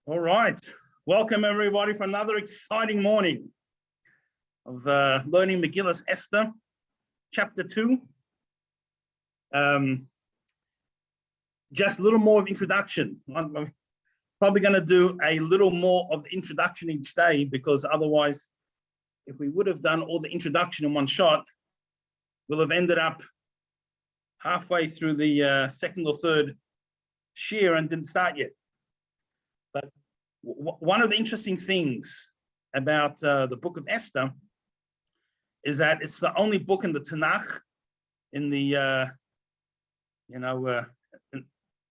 All right. Welcome, everybody, for another exciting morning of learning Megillas Esther, chapter 2. Just a little more of introduction. I'm probably going to do a little more of the introduction each day, because otherwise, if we would have done all the introduction in one shot, we'll have ended up halfway through the second or third shir and didn't start yet. But one of the interesting things about the book of Esther is that it's the only book in the Tanakh in the, I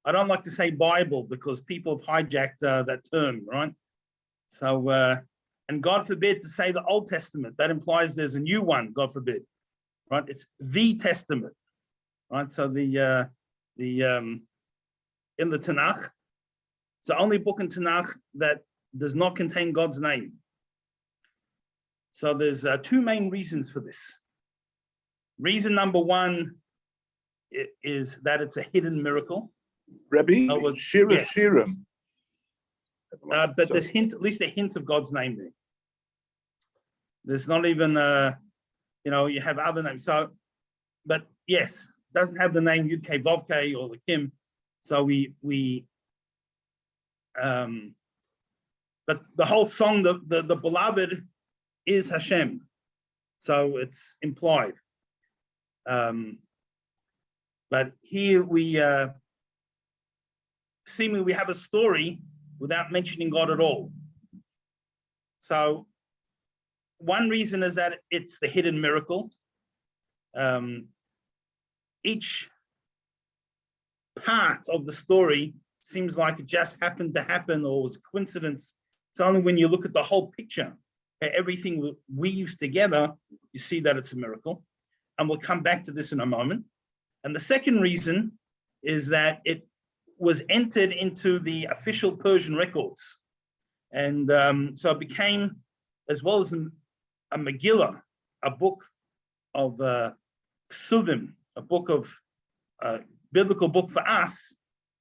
don't like to say Bible because people have hijacked that term, right? So, and God forbid to say the Old Testament. That implies there's a new one, God forbid, right? It's the Testament, right? So in the Tanakh, it's the only book in Tanakh that does not contain God's name. So there's two main reasons for this. Reason number one is that it's a hidden miracle. Rabbi, Shira yes. Shirim. But there's at least a hint of God's name there. There's not even, you have other names. So, but yes, doesn't have the name Yud-K, Vav-K or the Kim. So but the whole song, the beloved is Hashem. So it's implied. But here we seemingly we have a story without mentioning God at all. So one reason is that it's the hidden miracle. Each part of the story seems like it just happened to happen or was a coincidence. It's only when you look at the whole picture, everything weaves together, you see that it's a miracle. And we'll come back to this in a moment. And the second reason is that it was entered into the official Persian records. And so it became, as well as a Megillah, a book of Psudim, a book of biblical book for us,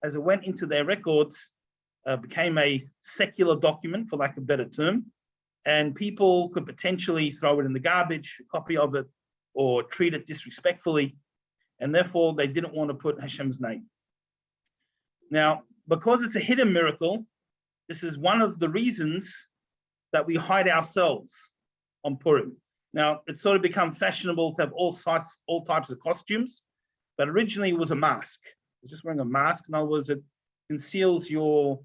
as it went into their records, became a secular document, for lack of a better term, and people could potentially throw it in the garbage, a copy of it, or treat it disrespectfully, and therefore they didn't want to put Hashem's name. Now, because it's a hidden miracle, this is one of the reasons that we hide ourselves on Purim. Now, it's sort of become fashionable to have all types of costumes, but originally it was a mask. It's just wearing a mask. In other words, it conceals your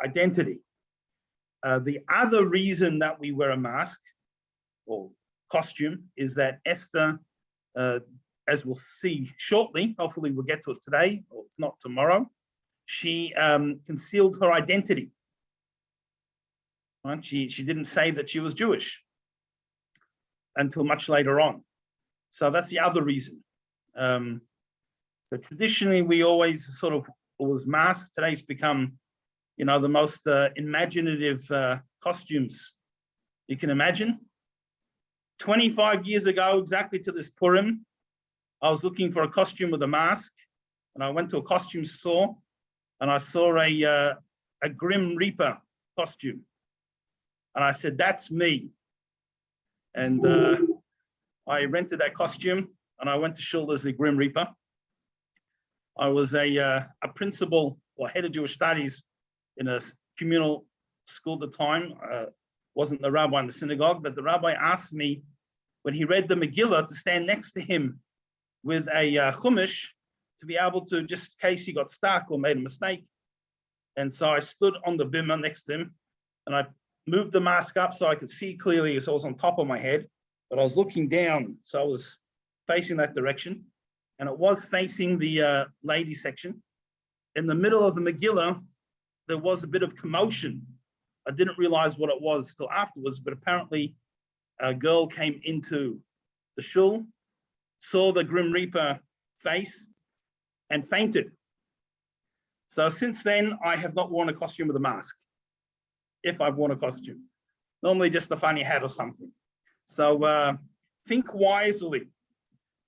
identity. The other reason that we wear a mask or costume is that Esther, as we'll see shortly, hopefully we'll get to it today, or if not tomorrow, she concealed her identity. Right? She didn't say that she was Jewish until much later on. So that's the other reason. So traditionally, we always sort of was masked. Today it's become, the most imaginative costumes you can imagine. 25 years ago, exactly to this Purim, I was looking for a costume with a mask, and I went to a costume store, and I saw a Grim Reaper costume, and I said, "That's me." And I rented that costume, and I went to shul as the Grim Reaper. I was a principal or head of Jewish studies in a communal school at the time. Wasn't the rabbi in the synagogue, but the rabbi asked me when he read the Megillah to stand next to him with a chumash to be able to, just in case he got stuck or made a mistake. And so I stood on the bimah next to him, and I moved the mask up so I could see clearly, so it was on top of my head, but I was looking down, so I was facing that direction. And it was facing the lady section. In the middle of the Megillah, there was a bit of commotion. I didn't realize what it was till afterwards, but apparently a girl came into the shul, saw the Grim Reaper face, and fainted. So since then, I have not worn a costume with a mask, if I've worn a costume. Normally just a funny hat or something. So think wisely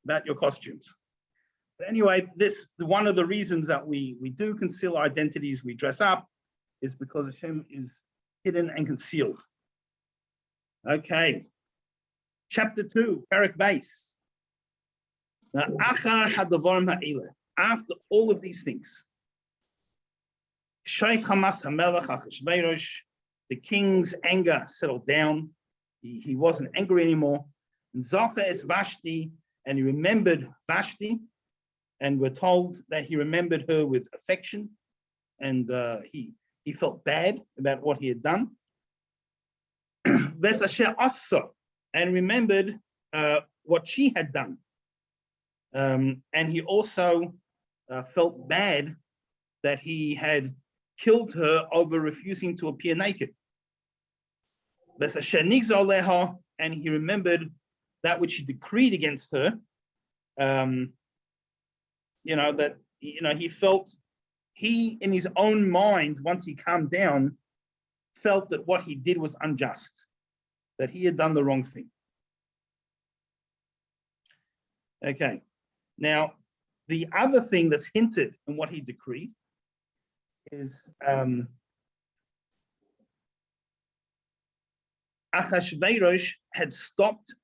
about your costumes. But anyway, this one of the reasons that we do conceal our identities, we dress up, is because Hashem is hidden and concealed. Okay. Chapter 2, Parak Base. After all of these things, the king's anger settled down. He wasn't angry anymore. And Zacha es Vashti, and he remembered Vashti, and we're told that he remembered her with affection, and he felt bad about what he had done. And remembered what she had done. And he also felt bad that he had killed her over refusing to appear naked. And he remembered that which he decreed against her. He felt, in his own mind, once he calmed down, felt that what he did was unjust, that he had done the wrong thing. Okay, now the other thing that's hinted in what he decreed is Achashverosh had stopped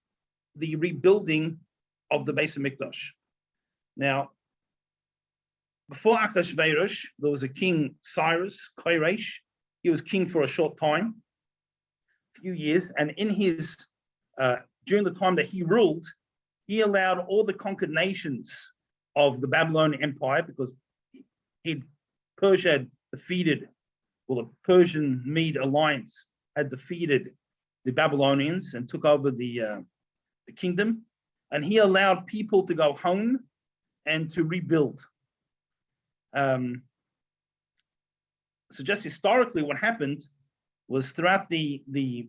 the rebuilding of the Beis Hamikdash. Now, before Achashverosh, there was a king, Cyrus, Koresh. He was king for a short time, a few years, and in his during the time that he ruled, he allowed all the conquered nations of the Babylonian Empire, because Persia had defeated, well, the Persian-Mede alliance had defeated the Babylonians and took over the kingdom, and he allowed people to go home and to rebuild. So just historically, what happened was throughout the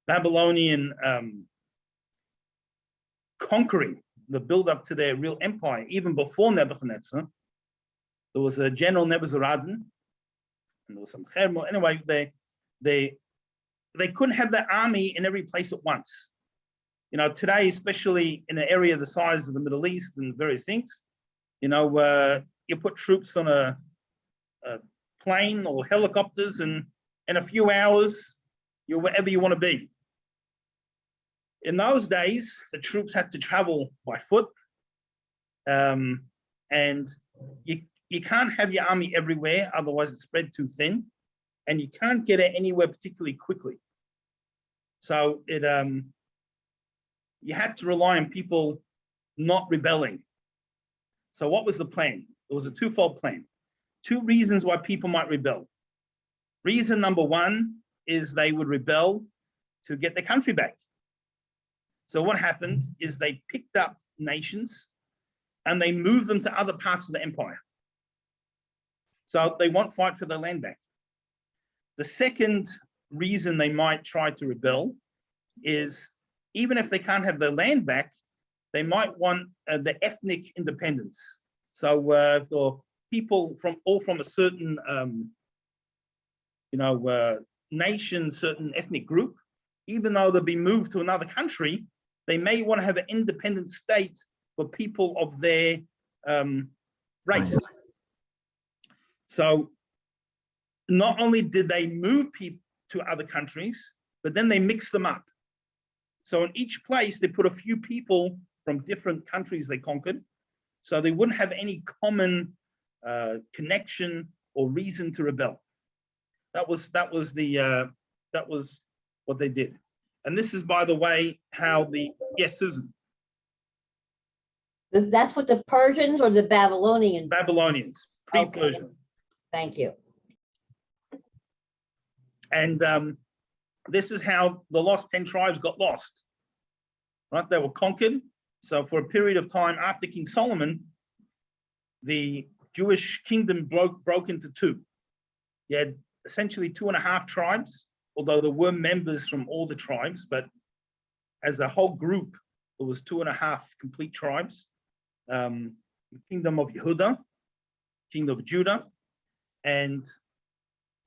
Babylonian conquering, the build-up to their real empire, even before Nebuchadnezzar, there was a general Nebuzaradan, and there was some Hermo. Anyway, they couldn't have their army in every place at once. Today, especially in an area the size of the Middle East and various things, you put troops on a plane or helicopters, and in a few hours, you're wherever you want to be. In those days, the troops had to travel by foot, and you can't have your army everywhere, otherwise it's spread too thin, and you can't get it anywhere particularly quickly. So you had to rely on people not rebelling. So what was the plan? It was a twofold plan. Two reasons why people might rebel. Reason number one is they would rebel to get their country back. So what happened is they picked up nations and they moved them to other parts of the empire. So they won't fight for their land back. The second reason they might try to rebel is, even if they can't have their land back, they might want the ethnic independence. So if there are people from a certain nation, certain ethnic group, even though they'll be moved to another country, they may want to have an independent state for people of their race. So not only did they move people to other countries, but then they mixed them up. So in each place, they put a few people from different countries they conquered, so they wouldn't have any common connection or reason to rebel. That was what they did. And this is, by the way, how yes, Susan. That's what the Persians or the Babylonians? Babylonians, pre-Persian. Okay. Thank you. And this is how the lost 10 tribes got lost. Right? They were conquered. So for a period of time after King Solomon, the Jewish kingdom broke into two. You had essentially 2.5 tribes, although there were members from all the tribes, but as a whole group, there was 2.5 complete tribes. The Kingdom of Yehuda, Kingdom of Judah, and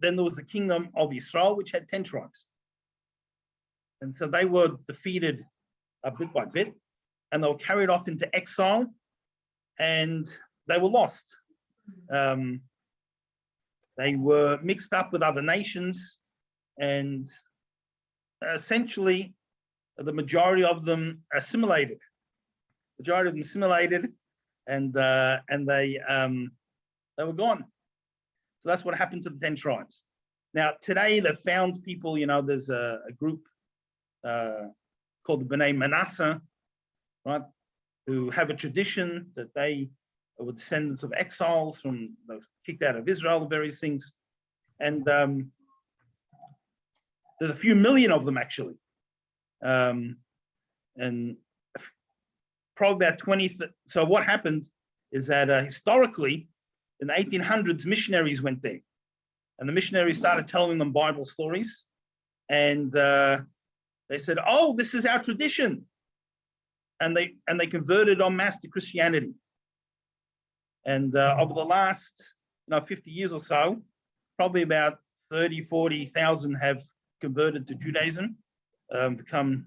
then there was the Kingdom of Israel, which had 10 tribes. And so they were defeated bit by bit, and they were carried off into exile, and they were lost. They were mixed up with other nations, and essentially the majority of them assimilated. And they were gone. So that's what happened to the 10 tribes. Now today they found people. There's a group called the B'nai Manasseh, right, who have a tradition that they were descendants of exiles from those kicked out of Israel, various things, and there's a few million of them actually, and probably about 20. So what happened is that historically, in the 1800s, missionaries went there, and the missionaries started telling them Bible stories, and they said, "Oh, this is our tradition," and they converted en masse to Christianity. And over the last 50 years or so, probably about 30, 40,000 have converted to Judaism, and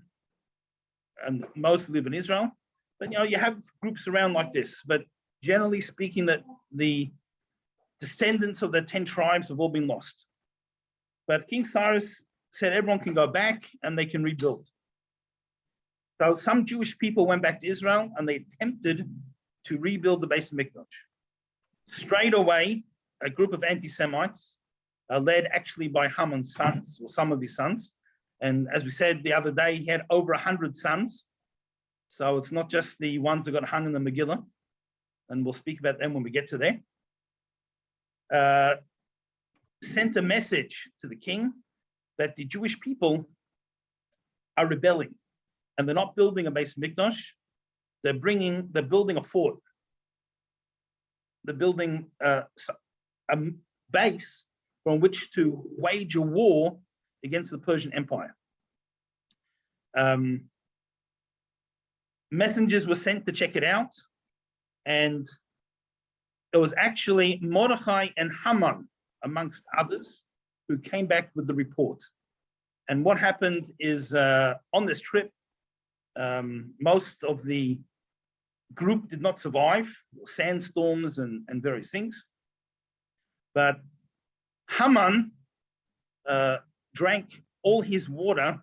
most live in Israel. But you have groups around like this. But generally speaking, that the descendants of the 10 tribes have all been lost. But King Cyrus said everyone can go back and they can rebuild. So some Jewish people went back to Israel and they attempted to rebuild the Beis Mikdash. Straight away, a group of anti-Semites, led actually by Haman's sons, or some of his sons. And as we said the other day, he had over 100 sons. So it's not just the ones that got hung in the Megillah. And we'll speak about them when we get to there. Sent a message to the king that the Jewish people are rebelling. And they're not building a Beis Mikdash. They're building a fort. They're building a base from which to wage a war against the Persian Empire. Messengers were sent to check it out, and it was actually Mordechai and Haman, amongst others, who came back with the report. And what happened is on this trip, most of the group did not survive, sandstorms and various things. But Haman drank all his water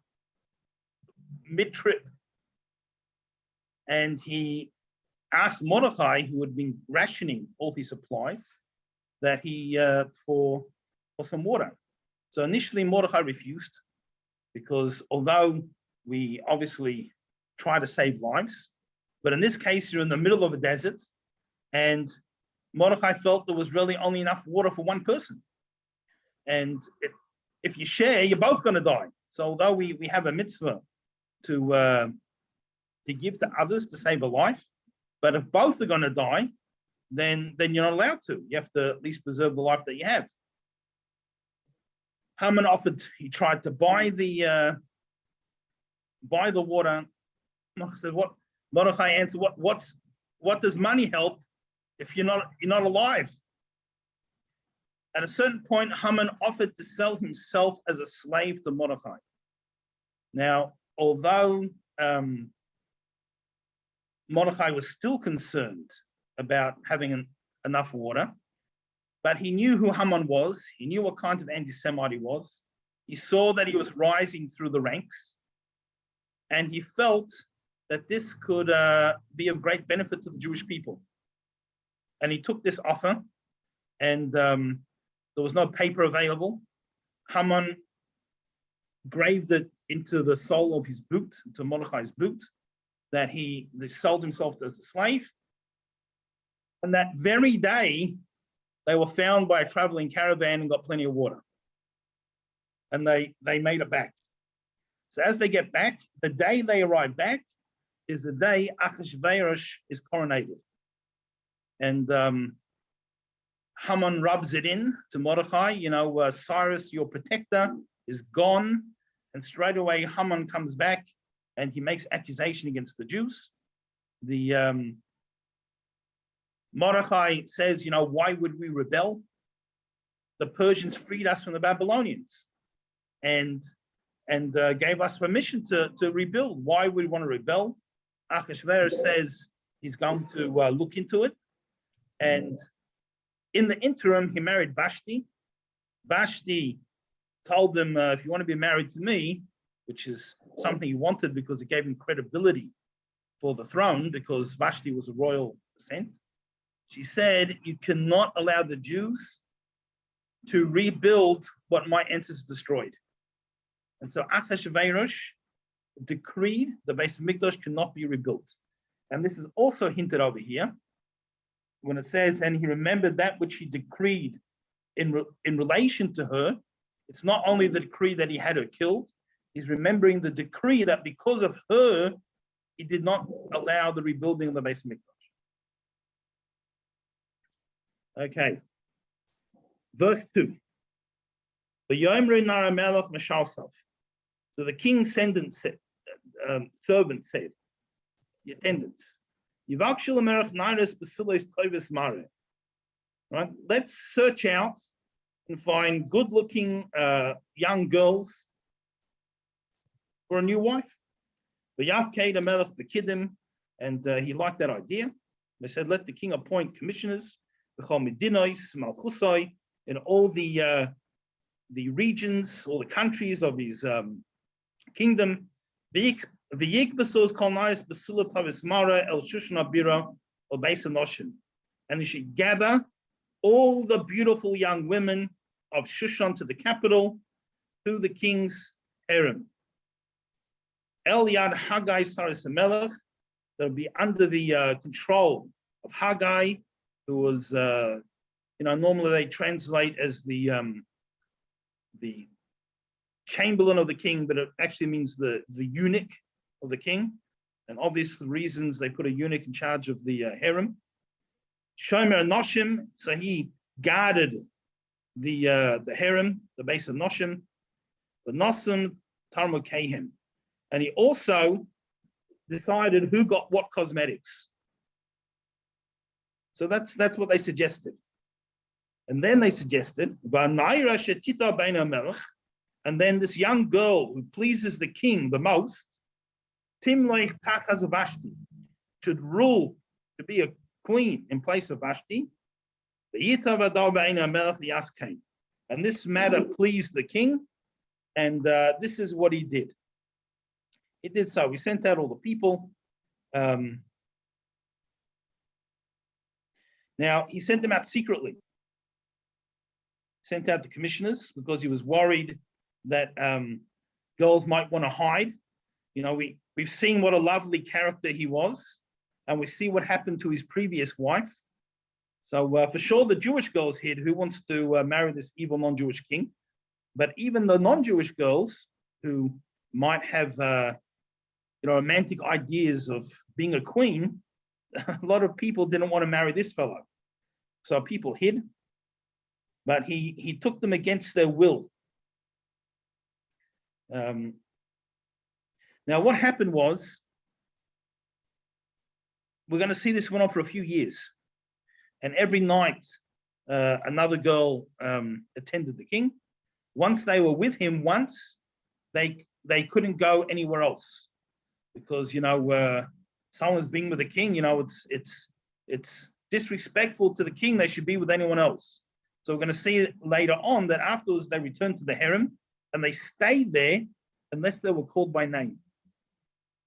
mid-trip. And he asked Mordechai, who had been rationing all his supplies, that he for some water. So initially Mordechai refused, because although we obviously try to save lives, but in this case, you're in the middle of a desert, and Mordechai felt there was really only enough water for one person. And if you share, you're both going to die. So although we have a mitzvah to give to others to save a life, but if both are going to die, then you're not allowed to. You have to at least preserve the life that you have. Haman he tried to buy the water. Mordechai said, "What?" Mordechai answered, "What does money help if you're not alive?" At a certain point, Haman offered to sell himself as a slave to Mordechai. Now, although Mordechai was still concerned about having enough water, but he knew who Haman was. He knew what kind of anti-Semite he was. He saw that he was rising through the ranks, and he felt that this could be of great benefit to the Jewish people. And he took this offer, and there was no paper available. Haman graved it into the sole of his boot, into Mordechai's boot, that he sold himself as a slave. And that very day, they were found by a traveling caravan and got plenty of water. And they made it back. So as they get back, the day they arrive back is the day Achashverosh is coronated. And Haman rubs it in to Mordechai, Cyrus, your protector, is gone. And straight away, Haman comes back and he makes accusation against the Jews. The Mordechai says, why would we rebel? The Persians freed us from the Babylonians and gave us permission to rebuild. Why would we want to rebel? Achashverosh says he's going to look into it. And in the interim, he married Vashti, Vashti told them, if you want to be married to me, which is something he wanted because it gave him credibility for the throne, because Vashti was a royal descent, she said, you cannot allow the Jews to rebuild what my ancestors destroyed. And so Achashverosh decreed the Beis Hamikdash cannot be rebuilt. And this is also hinted over here when it says, and he remembered that which he decreed in relation to her. It's not only the decree that he had her killed, he's remembering the decree that because of her, he did not allow the rebuilding of the Beis Hamikdash. Okay, verse 2. The Yomri Nara Melech Mashalsaf. So the king's servant said, the attendants, right? Let's search out and find good-looking young girls for a new wife. The Yavkei the Melech Bekidim, and he liked that idea. They said, let the king appoint commissioners, in all the regions, all the countries of his kingdom. And he should gather all the beautiful young women of Shushan to the capital, to the king's harem. El Yad Haggai Saris Melech, that would be under the control of Haggai, who was, normally they translate as the chamberlain of the king, but it actually means the eunuch of the king. And obvious reasons they put a eunuch in charge of the harem. Shomer Noshim, so he guarded the harem, the base of Noshim, the Nosim Tarmukehem. And he also decided who got what cosmetics. So that's what they suggested. And then they suggested, and then this young girl who pleases the king the most, Timloich Tachas Vashti, should rule to be a queen in place of Vashti. And this matter pleased the king, and this is what he did. He did so. He sent out all the people. Now, he sent them out secretly. Sent out the commissioners because he was worried that girls might want to hide. We've seen what a lovely character he was, and we see what happened to his previous wife. So for sure, the Jewish girls hid who wants to marry this evil non-Jewish king. But even the non-Jewish girls who might have romantic ideas of being a queen, a lot of people didn't want to marry this fellow. So people hid, but he took them against their will. Now, what happened was, we're going to see this went on for a few years. And every night, another girl attended the king. Once they were with him once, they couldn't go anywhere else. Because, someone's being with the king, it's disrespectful to the king. They should be with anyone else. So we're going to see later on that afterwards they returned to the harem and they stayed there unless they were called by name.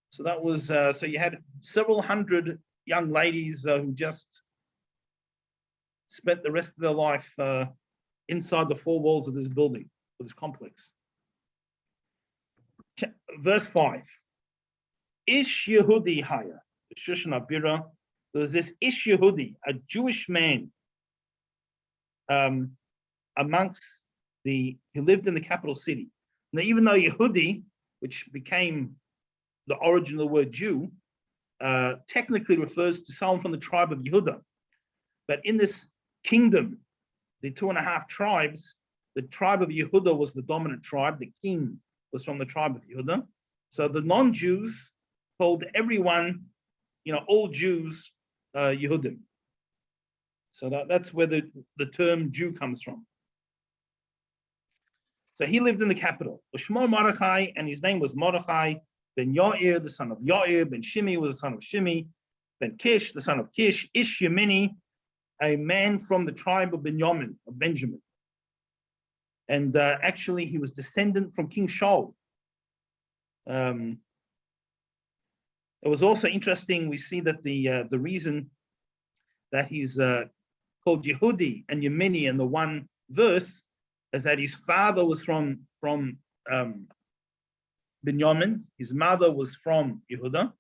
So that was, so you had several hundred young ladies who just spent the rest of their life inside the four walls of this building, of this complex. Verse 5. Ish Yehudi Haya, Shushan Abira. There was this Ish Yehudi, a Jewish man, amongst he lived in the capital city. Now, even though Yehudi, which became the origin of the word Jew, technically refers to someone from the tribe of Yehuda. But in this kingdom, the 2.5 tribes, the tribe of Yehuda was the dominant tribe. The king was from the tribe of Yehuda. So the non-Jews told everyone, all Jews, Yehudim. So that's where the term Jew comes from. So he lived in the capital. Ushmo Mordechai, and his name was Mordechai, ben Yair, the son of Yair, ben Shimi was the son of Shimi, ben Kish, the son of Kish, Ish Yemini, a man from the tribe of Benjamin, of Benjamin. And actually, he was descendant from King Shaul. It was also interesting. We see that the reason that he's called Yehudi and Yemeni in the one verse is that his father was from Binyamin, his mother was from Yehuda,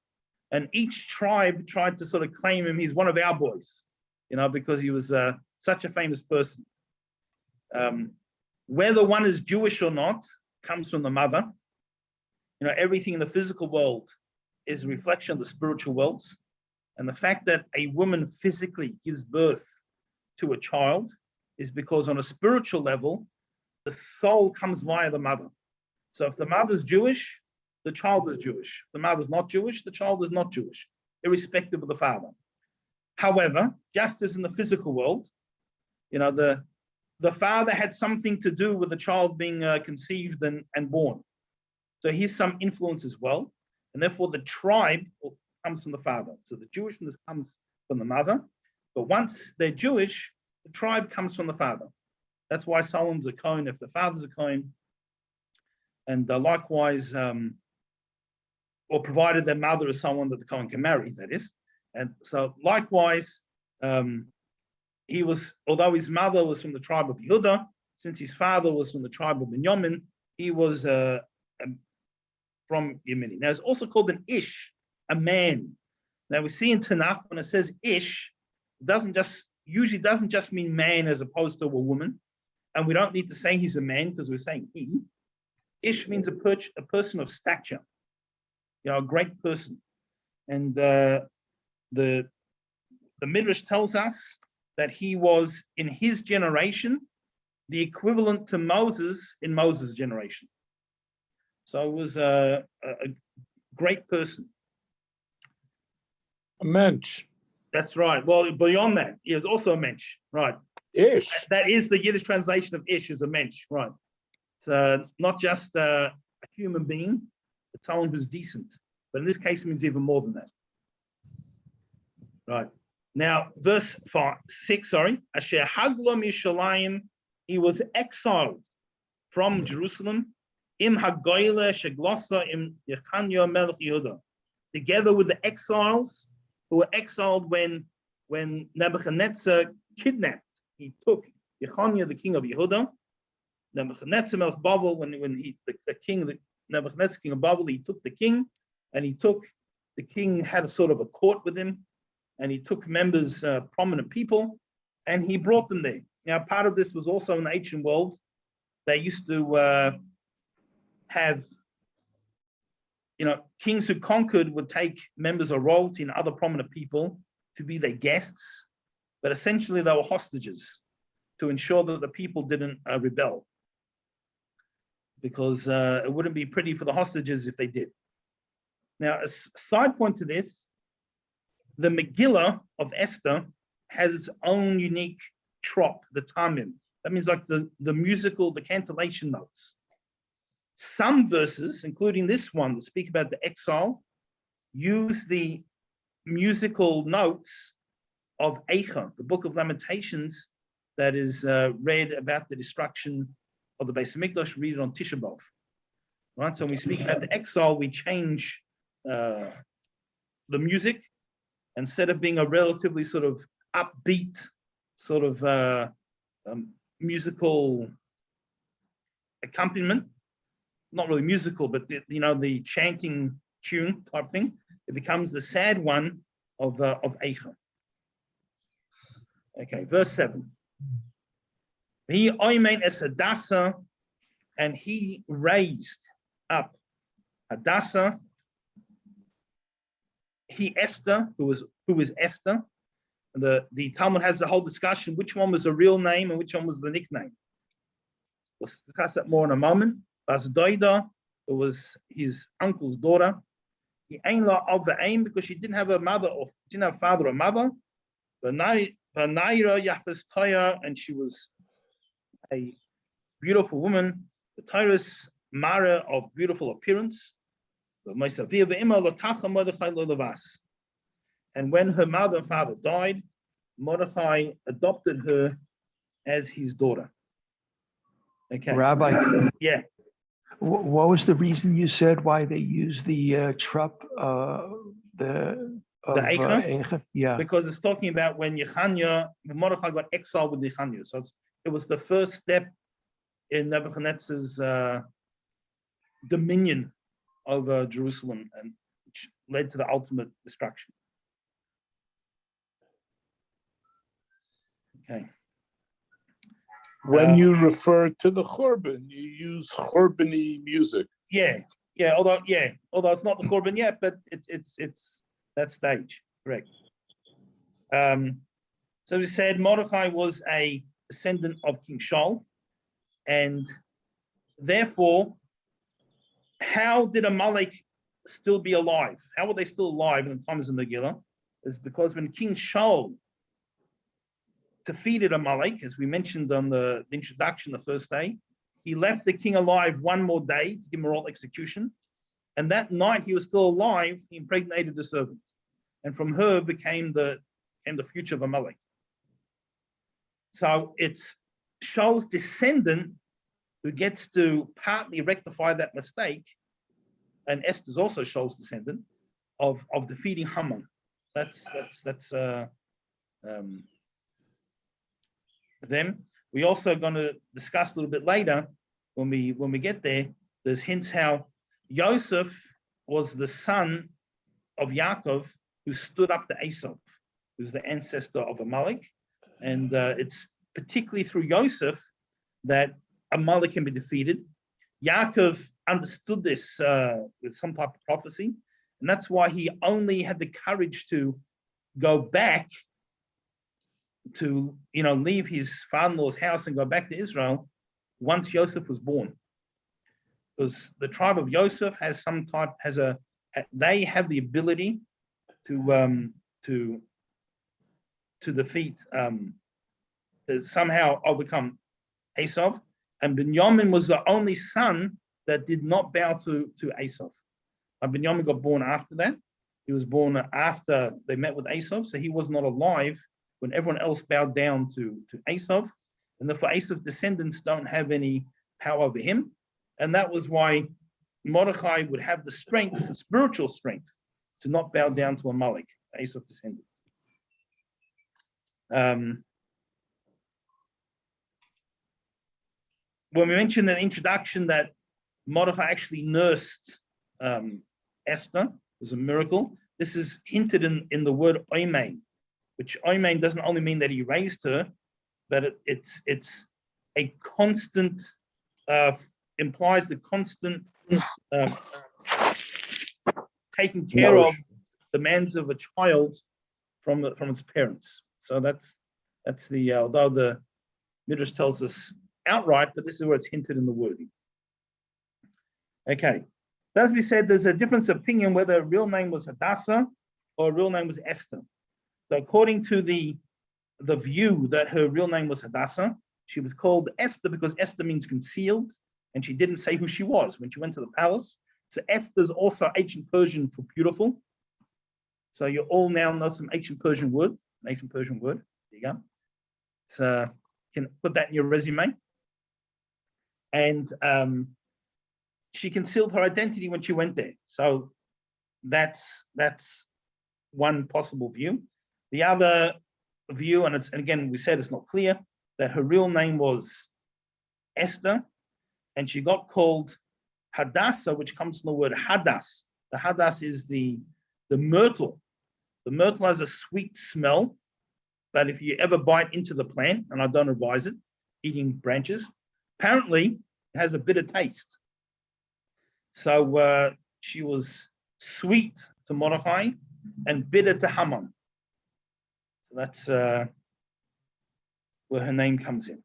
and each tribe tried to sort of claim him. He's one of our boys, because he was such a famous person. Whether one is Jewish or not comes from the mother. Everything in the physical world is a reflection of the spiritual worlds. And the fact that a woman physically gives birth to a child is because on a spiritual level, the soul comes via the mother. So if the mother's Jewish, the child is Jewish. If the mother's not Jewish, the child is not Jewish, irrespective of the father. However, just as in the physical world, the father had something to do with the child being conceived and born. So he's some influence as well. And therefore the tribe comes from the father. So the Jewishness comes from the mother. But once they're Jewish, the tribe comes from the father. That's why someone's a Kohen if the father's a Kohen. And likewise, or provided their mother is someone that the Kohen can marry, that is. And so likewise, he was, although his mother was from the tribe of Yehuda, since his father was from the tribe of Binyamin, he was from Yemeni. Now it's also called an ish, a man. Now we see in Tanakh when it says ish, usually doesn't just mean man as opposed to a woman. And we don't need to say he's a man because we're saying he. Ish means a person of stature, a great person. And the Midrash tells us that he was in his generation the equivalent to Moses in Moses' generation. So it was a great person. A mensch. That's right. Well, beyond that, he was also a mensch, right? Ish. That is the Yiddish translation of ish, is a mensch, right? It's not just a human being, it's someone who's decent. But in this case, it means even more than that. Right. Now, verse 6, Asher Haglo Mishalayim, he was exiled from Jerusalem, Im Hagoyle Sheglosa Im Yechanya Melech Yehuda, together with the exiles who were exiled when Nebuchadnezzar kidnapped. He took Yechanya, the king of Yehuda, Nebuchadnezzar Melech Babel, when Nebuchadnezzar, king of Babel, he took the king, and the king had a sort of a court with him, and he took members, prominent people, and he brought them there. Now, part of this was also in the ancient world. They used to have, kings who conquered would take members of royalty and other prominent people to be their guests, but essentially they were hostages to ensure that the people didn't rebel, because it wouldn't be pretty for the hostages if they did. Now, a side point to this, the Megillah of Esther has its own unique trop, the tamim. That means like the musical, the cantillation notes. Some verses, including this one that speak about the exile, use the musical notes of Eicha, the book of Lamentations that is read about the destruction of the Beis Hamikdash. Read it on Tisha B'Av. Right, so when we speak about the exile, we change the music. Instead of being a relatively sort of upbeat, sort of musical accompaniment, not really musical, but the chanting tune type thing, it becomes the sad one of Eicha. Okay, verse 7. He oimein es Hadassah, and he raised up Hadassah. He Esther, who is Esther. The Talmud has the whole discussion which one was the real name and which one was the nickname. We'll discuss that more in a moment. Bas Doida, it was his uncle's daughter. He ain't la of the aim because she didn't have a mother or didn't have a father or mother. Vanaira Yafes Toya, and she was a beautiful woman. The Tyrus Mara of beautiful appearance. And when her mother and father died, Mordechai adopted her as his daughter. Okay. Rabbi, Yeah. what was the reason you said why they used the trup, Eicha? Eicha? Yeah. Because it's talking about when Mordechai got exiled with Yechanya. So it was the first step in Nebuchadnezzar's dominion over Jerusalem, and which led to the ultimate destruction. Okay. When you refer to the Churban, you use Churbani music. Yeah. Although it's not the Korban yet, but it's that stage, correct. So we said Mordechai was a descendant of King Shaul, and therefore, how did Amalek still be alive? How were they still alive in the times of Megillah? Is because when King Shaul defeated Amalek, as we mentioned on the introduction the first day, he left the king alive one more day to give moral execution. And that night he was still alive, he impregnated the servant. And from her became the future of Amalek. So it's Shaul's descendant who gets to partly rectify that mistake. And Esther's also Shaul's descendant of defeating Haman. That's them. We're also going to discuss a little bit later when we get there. There's hints how Yosef was the son of Yaakov who stood up to Esau, who's the ancestor of Amalek, and it's particularly through Yosef that Amalek can be defeated. Yaakov understood this with some type of prophecy, and that's why he only had the courage to go back to leave his father-in-law's house and go back to Israel once Yosef was born, because the tribe of Yosef they have the ability to defeat to somehow overcome Esau, and Binyamin was the only son that did not bow to Esau. Binyamin got born after that. He was born after they met with Esau, so he was not alive when everyone else bowed down to Esau, and therefore Esau's descendants don't have any power over him. And that was why Mordechai would have the strength, the spiritual strength, to not bow down to Amalek, Esau's descendant. When we mentioned in the introduction that Mordechai actually nursed Esther, it was a miracle. This is hinted in the word oimein, which oimein doesn't only mean that he raised her, but it's a constant, implies the constant taking care of the demands of a child from its parents. So that's the although the Midrash tells us outright, but this is where it's hinted in the wording. Okay, so as we said, there's a difference of opinion whether her real name was Hadassah or her real name was Esther. So according to the view that her real name was Hadassah, she was called Esther because Esther means concealed, and she didn't say who she was when she went to the palace. So Esther's also ancient Persian for beautiful. So you all now know some ancient Persian word. There you go. So you can put that in your resume. And she concealed her identity when she went there. So that's one possible view. The other view, and again we said it's not clear, that her real name was Esther, and she got called Hadassah, which comes from the word Hadass. The Hadass is the myrtle. The myrtle has a sweet smell, but if you ever bite into the plant, and I don't advise it, eating branches, apparently it has a bitter taste. So she was sweet to Mordechai and bitter to Haman. So that's where her name comes in.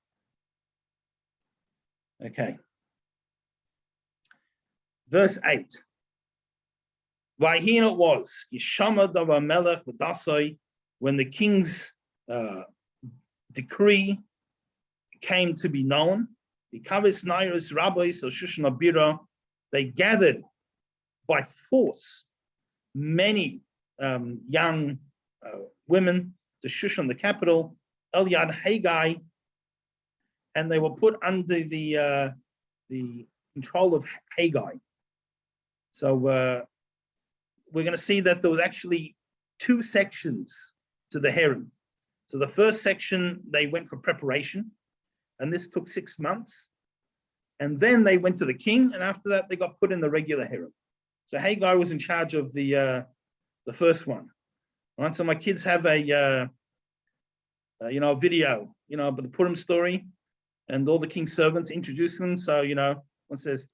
Okay. Verse 8. Vayhin it was, Yishama davar melech v'dasoi, when the king's decree came to be known, the kavis nairos rabbis of Shushan Abira, they gathered by force many young women to Shushan, the capital, El Yad Haggai, and they were put under the control of Haggai. So we're going to see that there was actually two sections to the harem. So the first section, they went for preparation, and this took 6 months. And then they went to the king, and after that, they got put in the regular harem. So Haggai was in charge of the first one. All right, so my kids have a video, but the Purim story, and all the king's servants introduce them. So one says,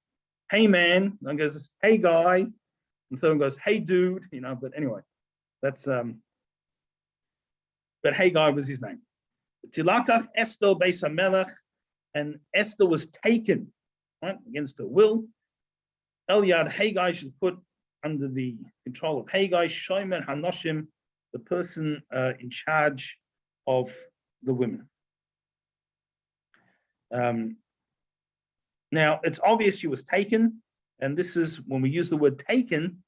"Hey man," one goes, "Hey guy," and the third one goes, "Hey dude," But anyway, that's but Haggai was his name. Tilakach Esther Beis HaMelech, and Esther was taken, right, against her will. Eliad Haggai, she's put under the control of Haggai, Shomer Hanoshim, the person in charge of the women. Now, it's obvious she was taken, and this is when we use the word taken,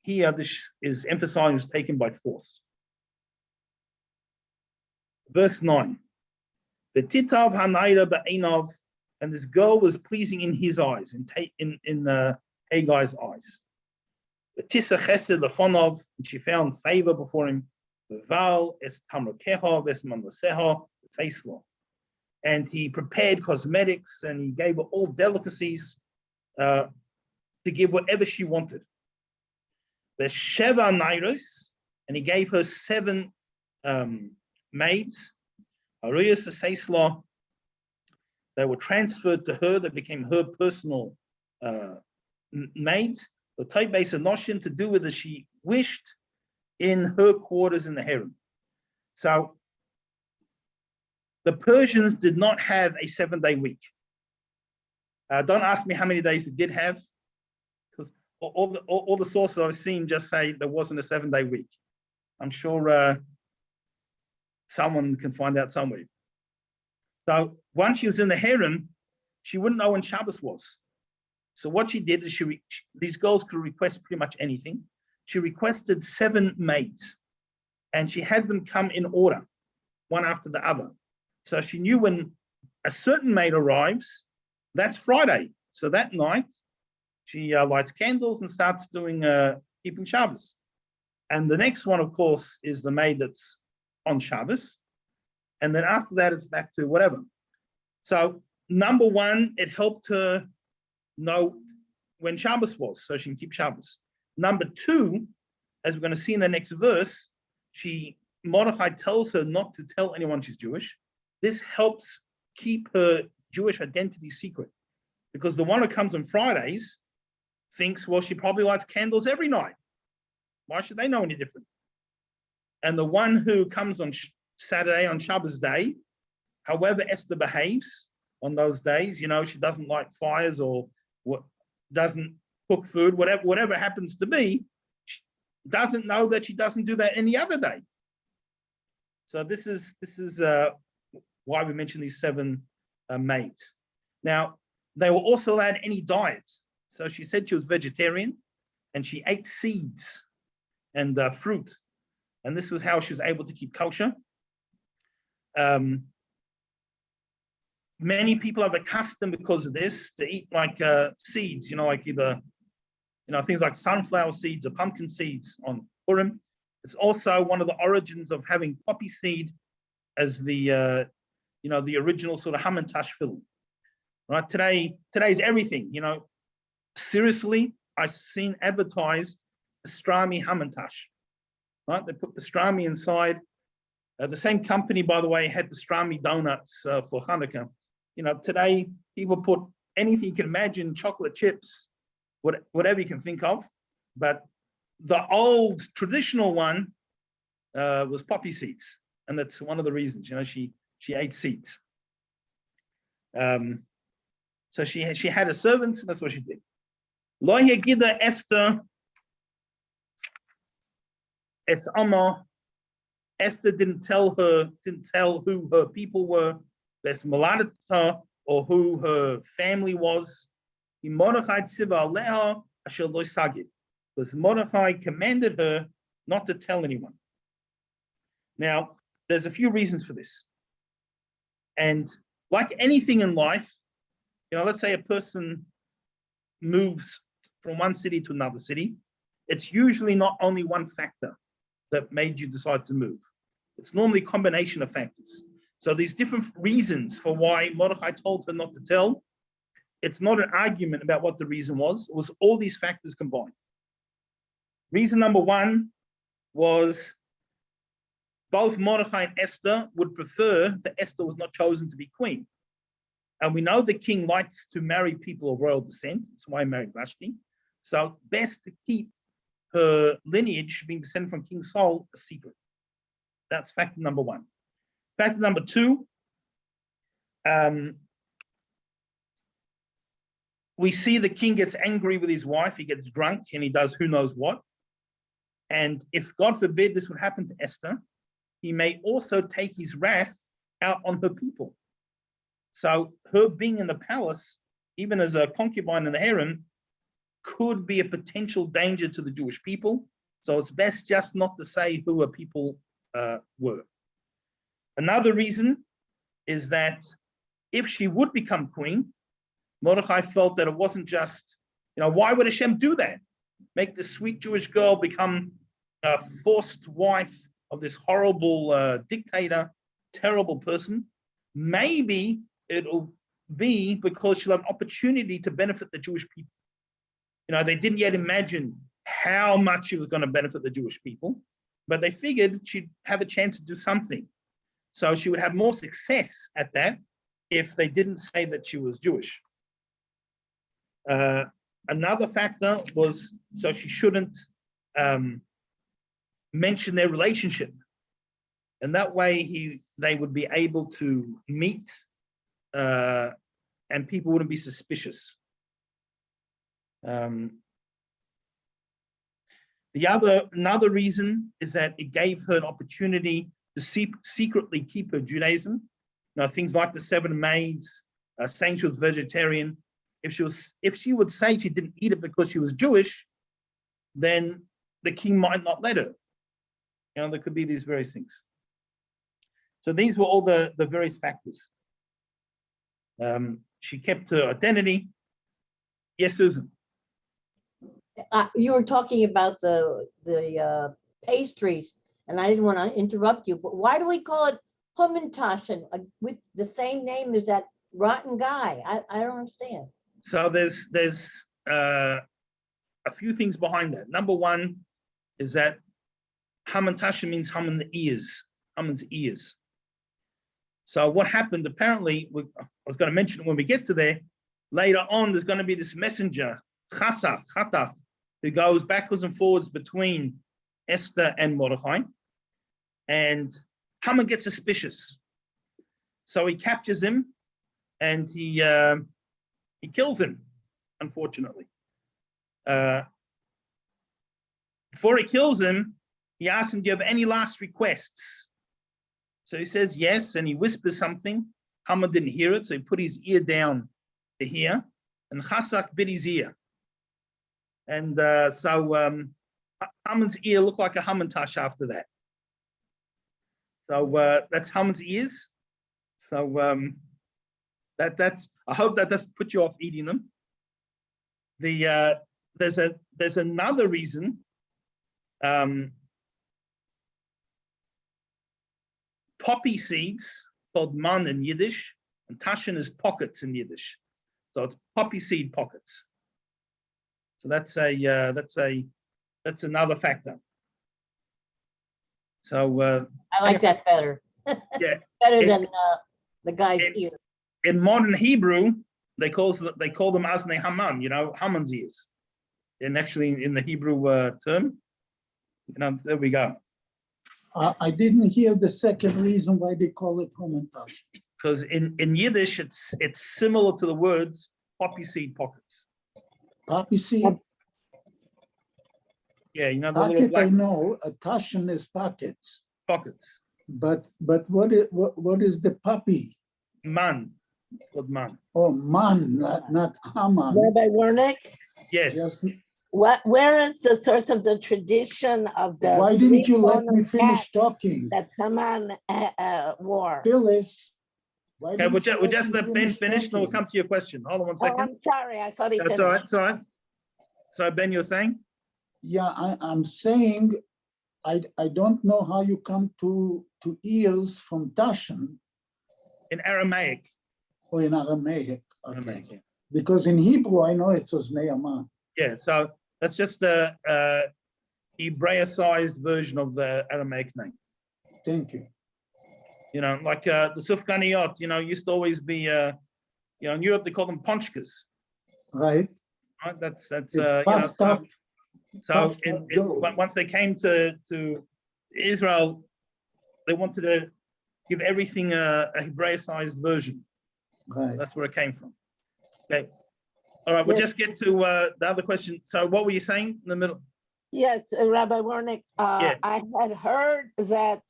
here this is emphasized was taken by force. Verse 9. The Titav Hanaira Ba'inov, and this girl was pleasing in his eyes, in Haggai's eyes. The Tisa Chesed Lefonov, and she found favor before him. The Val es Tamrokeha ves Mamlaseha Taislo. And he prepared cosmetics, and he gave her all delicacies to give whatever she wanted. The Sheva Nairos, and he gave her 7 maids. Aruyas Seisla, they were transferred to her, they became her personal maids. The type base of Noshin to do with as she wished in her quarters in the harem. So the Persians did not have a 7-day week. Don't ask me how many days they did have, because all the sources I've seen just say there wasn't a 7-day week. I'm sure someone can find out somewhere. So once she was in the harem, she wouldn't know when Shabbos was. So what she did is these girls could request pretty much anything. She requested 7 maids, and she had them come in order, one after the other. So she knew when a certain maid arrives, that's Friday. So that night, she lights candles and starts doing keeping Shabbos. And the next one, of course, is the maid that's on Shabbos. And then after that, it's back to whatever. So number one, it helped her know when Shabbos was, so she can keep Shabbos. Number 2, as we're going to see in the next verse, Mordechai tells her not to tell anyone she's Jewish. This helps keep her Jewish identity secret, because the one who comes on Fridays thinks, well, she probably lights candles every night. Why should they know any different? And the one who comes on Saturday, on Shabbos day, however Esther behaves on those days, she doesn't light fires or doesn't cook food, whatever it happens to be, she doesn't know that she doesn't do that any other day. So this is why we mention these 7 maids. Now, they were also allowed any diet. So she said she was vegetarian, and she ate seeds and fruit. And this was how she was able to keep kosher. Many people have a custom because of this to eat like seeds, like either, things like sunflower seeds or pumpkin seeds on Purim. It's also one of the origins of having poppy seed as the, the original sort of Hamantash filling. Right? Today's everything, Seriously, I've seen advertised pastrami Hamantash. Right? They put pastrami inside. The same company, by the way, had pastrami donuts for Hanukkah. Today people put anything you can imagine, chocolate chips, whatever you can think of. But the old traditional one was poppy seeds, and that's one of the reasons. She ate seeds. So she had her servants, and that's what she did. Lo yegida Esther es Amma. Esther didn't tell who her people were, Bes Maladata, or who her family was. Mordechai tziva aleha asher lo sagid, because Mordechai commanded her not to tell anyone. Now, there's a few reasons for this, and like anything in life, let's say a person moves from one city to another city. It's usually not only one factor that made you decide to move. It's normally a combination of factors. So there's different reasons for why Mordechai told her not to tell. It's not an argument about what the reason was. It was all these factors combined. Reason number one was both Mordechai and Esther would prefer that Esther was not chosen to be queen. And we know the king likes to marry people of royal descent. That's why he married Vashti. So best to keep her lineage being descended from King Saul a secret. That's factor number one. Factor number two, we see the king gets angry with his wife. He gets drunk and he does who knows what. And if, God forbid, this would happen to Esther, he may also take his wrath out on her people. So her being in the palace, even as a concubine in the harem, could be a potential danger to the Jewish people. So it's best just not to say who her people were. Another reason is that if she would become queen, Mordechai felt that it wasn't just, why would Hashem do that? Make this sweet Jewish girl become a forced wife of this horrible dictator, terrible person. Maybe it'll be because she'll have an opportunity to benefit the Jewish people. They didn't yet imagine how much she was going to benefit the Jewish people, but they figured she'd have a chance to do something. So she would have more success at that if they didn't say that she was Jewish. Another factor was, so she shouldn't mention their relationship. And that way they would be able to meet and people wouldn't be suspicious. Another reason is that it gave her an opportunity to secretly keep her Judaism. Things like the 7 Maids, saying she was vegetarian. If she would say she didn't eat it because she was Jewish, then the king might not let her. There could be these various things. So these were all the various factors. She kept her identity. Yes, Susan. You were talking about the pastries, and I didn't want to interrupt you, but why do we call it Hamantaschen with the same name as that rotten guy? I don't understand. So there's a few things behind that. Number one is that Hamantaschen means Haman's ears. So what happened, apparently, I was going to mention it when we get to there, later on, there's going to be this messenger, Chatach, who goes backwards and forwards between Esther and Mordechai. And Haman gets suspicious. So he captures him and he kills him, unfortunately. Before he kills him, he asks him, do you have any last requests? So he says yes, and he whispers something. Haman didn't hear it, so he put his ear down to hear, and Chasach bit his ear. And so Haman's ear looked like a Hamantash after that. So that's Haman's ears. So that's. I hope that doesn't put you off eating them. There's another reason. Poppy seeds, called man in Yiddish, and Taschen is pockets in Yiddish. So it's poppy seed pockets. So that's another factor. So I like that better. Yeah, Better than the guy's ear. in modern Hebrew, they call them Azne Haman, Haman's ears. And actually in the Hebrew term, there we go. I didn't hear the second reason why they call it Hamantash. Because in Yiddish, it's similar to the words poppy seed pockets. Poppy seed? Yeah, the Pocket, little black I know. A Taschen is pockets. pockets. But what is the poppy? Man. It's called man. Oh, man, not Haman. Rabbi Wernick, Yes. Yes. where is the source of the tradition of the Why didn't you let me three-cornered finish hat talking? that Haman wore? Phyllis, Why Okay, didn't you we'll just let let me Ben finish, and then we'll talking? come to your question. Hold on one Oh, second. I'm sorry. I thought he That's all right. finished. It's all right. So Ben, you're saying? Yeah, I'm saying, I don't know how you come to ears from Tashan In Aramaic. or in Aramaic. Okay. Aramaic, yeah. Because in Hebrew, I know it's Oznei Ama. Yeah, so that's just a Hebraicized version of the Aramaic name. Thank you. You know, like the Sufganiyot, you know, used to always be, you know, in Europe they call them ponchkas, Right? right? That's It's you know, puffed up. so puffed up dough. once they came to Israel, they wanted to give everything a Hebraicized version. Right. So that's where it came from. Okay. All right, we'll Yes. just get to the other question. So what were you saying in the middle? Yes, Rabbi Warnick, Yeah. I had heard that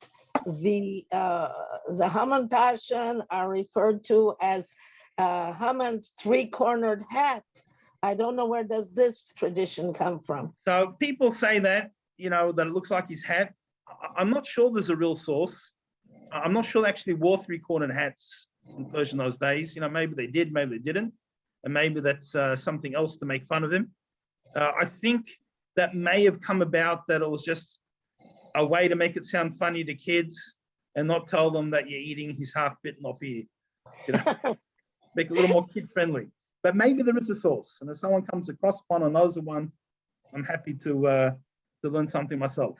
the Haman Tashan are referred to as Haman's three-cornered hat. I don't know, where does this tradition come from? So people say that, you know, that it looks like his hat. I'm not sure there's a real source. I'm not sure they actually wore three-cornered hats in Persia in those days. You know, maybe they did, maybe they didn't. And maybe that's something else to make fun of him. I think that may have come about that it was just a way to make it sound funny to kids and not tell them that you're eating his half bitten off ear. You know, make it a little more kid-friendly. But maybe there is a source. And if someone comes across one or knows of one, I'm happy to learn something myself.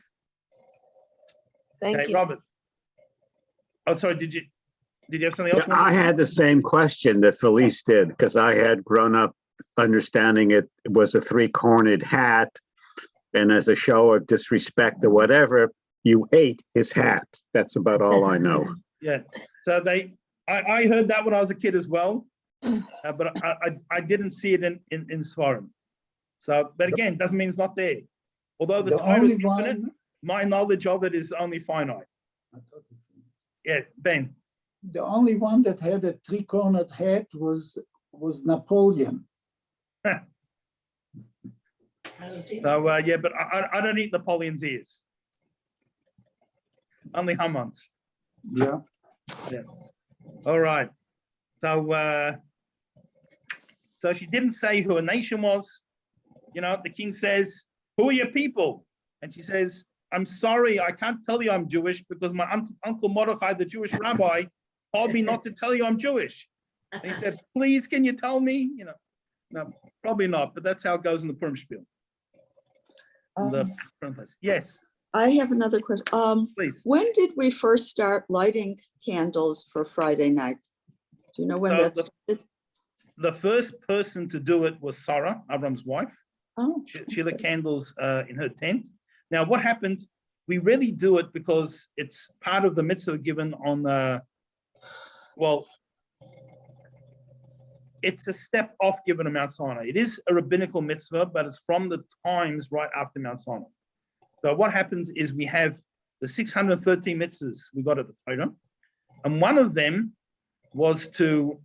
Thank Okay, you. Robert. Oh, sorry, did you have something else? Yeah, I had the same question that Felice did, because I had grown up understanding it was a three-cornered hat, and as a show of disrespect or whatever, you ate his hat. That's about all I know. Yeah. So I heard that when I was a kid as well, but I didn't see it in Svarim. So, but again, doesn't mean it's not there. Although the Torah is only infinite, one, my knowledge of it is only finite. Yeah, Ben. the only one that had a three-cornered hat was Napoleon. So yeah, but I don't eat Napoleon's ears. Only Haman's. Yeah. All right. So so she didn't say who her nation was. You know, the king says, "Who are your people?" And she says, "I'm sorry, I can't tell you I'm Jewish because my uncle Mordechai, the Jewish rabbi, told me not to tell you I'm Jewish." And he said, "Please, can you tell me?" You know, no, probably not, but that's how it goes in the Purim spiel. Yes, I have another question. please. When did we first start lighting candles for Friday night? Do you know when So that started? The first person to do it was Sarah, Abram's wife. Oh, She lit candles in her tent. Now, what happened? We really do it because it's part of the mitzvah given on well, it's a step off given on Mount Sinai. It is a rabbinical mitzvah, but it's from the times right after Mount Sinai. So what happens is we have the 613 mitzvahs we got at the Torah, and one of them was to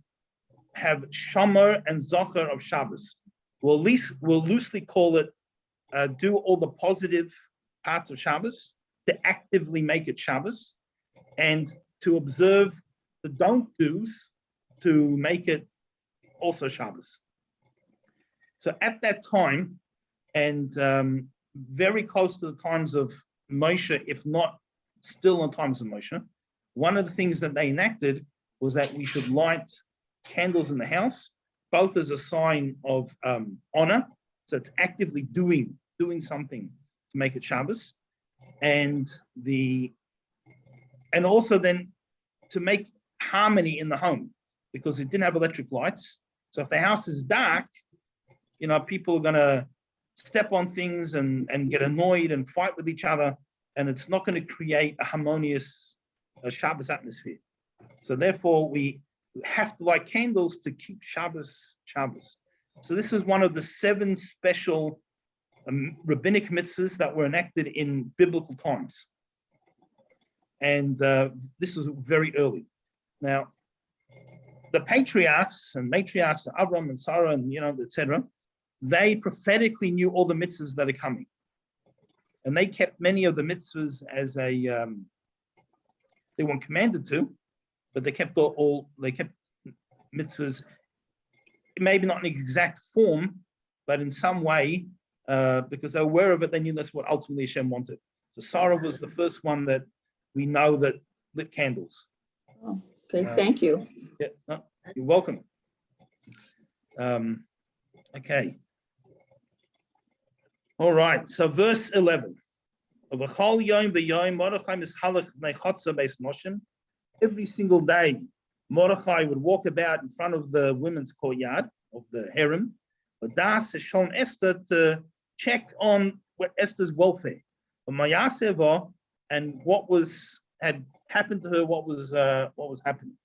have Shomer and Zocher of Shabbos. We'll loosely call it do all the positive parts of Shabbos, to actively make it Shabbos, and to observe the don't do's to make it also Shabbos. So at that time, and very close to the times of Moshe, if not still in times of Moshe, one of the things that they enacted was that we should light candles in the house, both as a sign of honor, so it's actively doing something to make it Shabbos, and also then to make harmony in the home, because it didn't have electric lights. So if the house is dark, you know, people are gonna step on things and get annoyed and fight with each other, and it's not going to create a harmonious Shabbos atmosphere. So therefore, we have to light candles to keep Shabbos. So this is one of the 7 special rabbinic mitzvahs that were enacted in biblical times. And this is very early. Now, the patriarchs and matriarchs, Avram and Sarah and, you know, etc., they prophetically knew all the mitzvahs that are coming. And they kept many of the mitzvahs as they weren't commanded to, but they kept they kept mitzvahs, maybe not in exact form, but in some way, because they were aware of it, they knew that's what ultimately Hashem wanted. So Sarah was the first one that we know that lit candles. Oh, okay, thank you. Yeah, no, you're welcome. Okay. All right, so verse 11. Every single day, Mordechai would walk about in front of the women's courtyard of the harem, Das has shown Esther to check on Esther's welfare. And what had happened to her, what was happening.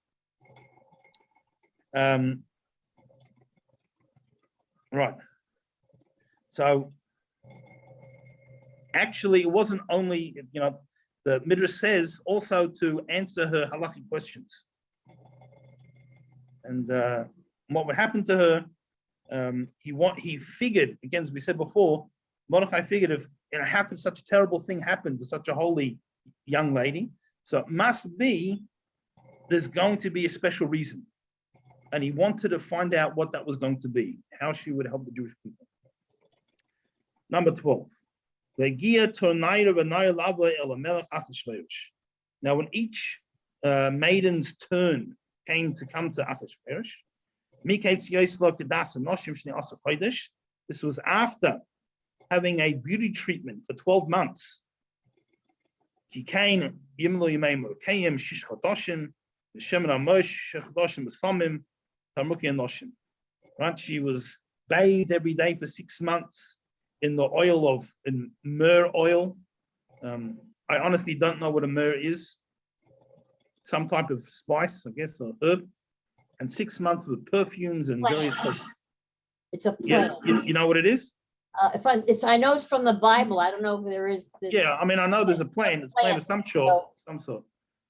Right. So actually, it wasn't only, the Midrash says also to answer her halachic questions. And what would happen to her, he figured, again, as we said before, Mordechai figured if, how could such a terrible thing happen to such a holy young lady? So it must be, there's going to be a special reason. And he wanted to find out what that was going to be, how she would help the Jewish people. Number 12. Now, when each maiden's turn came to come to Achashverosh, this was after having a beauty treatment for 12 months. Right? She was bathed every day for 6 months in the oil in myrrh oil. I honestly don't know what a myrrh is. Some type of spice, I guess, or herb. And 6 months with perfumes and various cosmetics. It's a Yeah, plant. you know what it is? I know it's from the Bible. I don't know if there is. Yeah, I mean, I know there's a plant. It's a plant of some sort.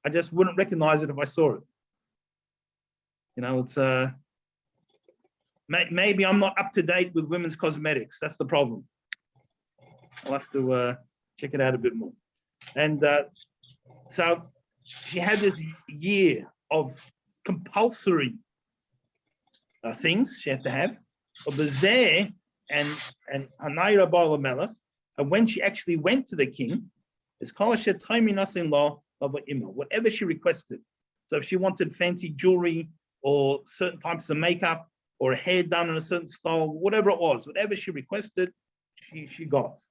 I just wouldn't recognize it if I saw it. It's maybe I'm not up to date with women's cosmetics. That's the problem. I'll have to check it out a bit more. And so she had this year of compulsory things she had to have. And Hanayra Bar Melech, and when she actually went to the king, is whatever she requested. So if she wanted fancy jewelry or certain types of makeup or hair done in a certain style, whatever it was, whatever she requested, she got.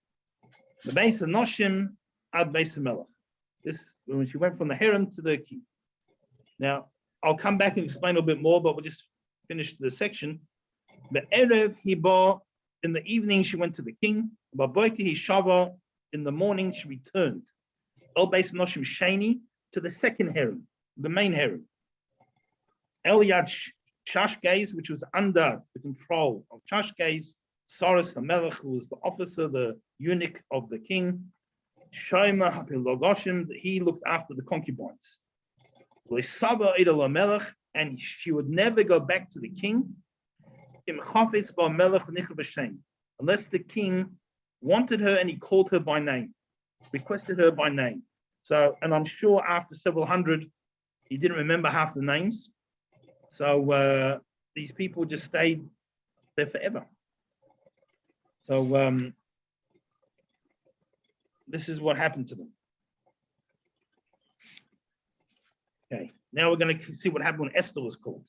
The base of Noshim ad base of Melech. This when she went from the harem to the king. Now I'll come back and explain a bit more, but we'll just finish the section. The Erev Hiba, in the evening she went to the king. Baboika Hishava, in the morning she returned. El Beis Noshim Shani, to the second harem, the main harem. Eliad Shashgez, which was under the control of Shashgez, Saras HaMelech, who was the officer, the eunuch of the king. Shoima Hapilogoshim, he looked after the concubines. And she would never go back to the king unless the king wanted her and he called her by name, requested her by name. So, and I'm sure after several hundred, he didn't remember half the names. So these people just stayed there forever. So this is what happened to them. Okay, now we're going to see what happened when Esther was called.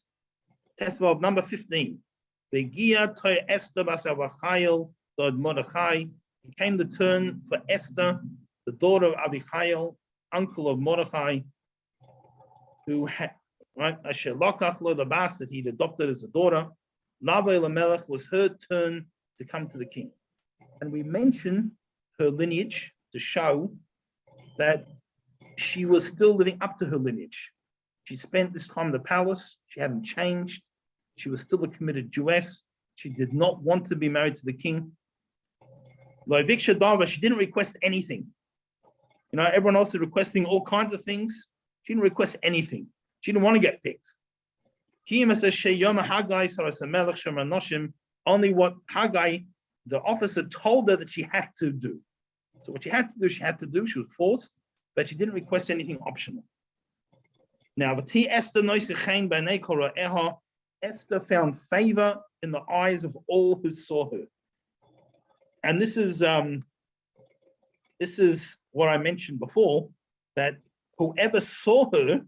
Testament number 15. Esther Mordechai. It came the turn for Esther, the daughter of Abichail, uncle of Mordechai, who had, right, Asher Lokach lo the bas, that he'd adopted as a daughter. Lava Lamelech was her turn to come to the king. And we mention her lineage to show that she was still living up to her lineage. She spent this time in the palace. She hadn't changed. She was still a committed Jewess. She did not want to be married to the king. She didn't request anything. Everyone else is requesting all kinds of things. She didn't request anything. She didn't want to get picked. Only what Haggai, the officer, told her that she had to do. So what she had to do, she was forced, but she didn't request anything optional. Now, Esther found favor in the eyes of all who saw her. And this is what I mentioned before, that whoever saw her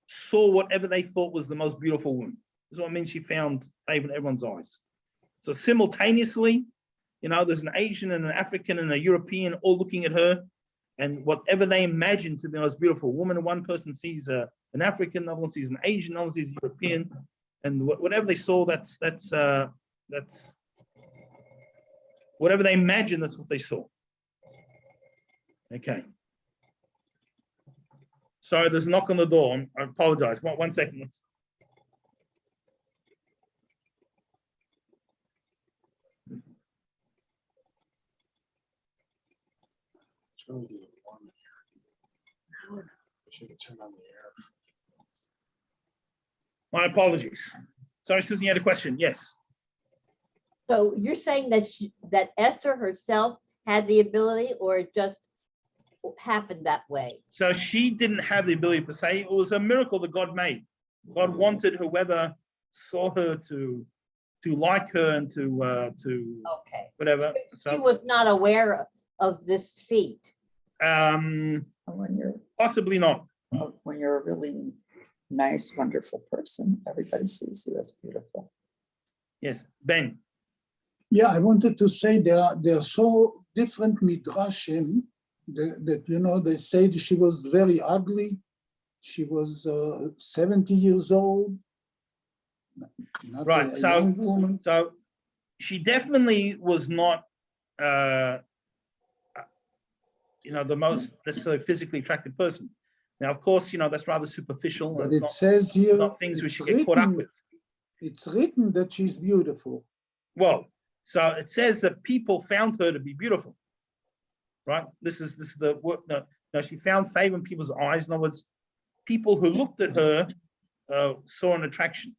saw whatever they thought was the most beautiful woman. This is what it means she found favor in everyone's eyes. So simultaneously, there's an Asian and an African and a European all looking at her, and whatever they imagine to be the most beautiful woman, one person sees an African, another one sees an Asian, another one sees a European, and whatever they saw, that's whatever they imagine, that's what they saw. Okay. Sorry, there's a knock on the door. I apologize. One second. It's really warm in here. I should turn on the air. My apologies. Sorry, Susan, you had a question. Yes. So you're saying that that Esther herself had the ability, or it just happened that way? So she didn't have the ability per se. It was a miracle that God made. God wanted whoever saw her to like her and to Okay. whatever. She So was not aware of this feat. When you're, possibly not. when you're a really nice, wonderful person, everybody sees you as beautiful. Yes, Ben. Yeah, I wanted to say there are so different midrashim that they say that she was very ugly. She was 70 years old. Not Right. a young woman. So she definitely was not the most necessarily physically attractive person. Now, of course, that's rather superficial. But It's it not, says here, not things we it's should get caught up written, with. it's written that she's beautiful. Well, so it says that people found her to be beautiful, right? This is the word. No, she found favor in people's eyes. In other words, people who looked at her saw an attraction.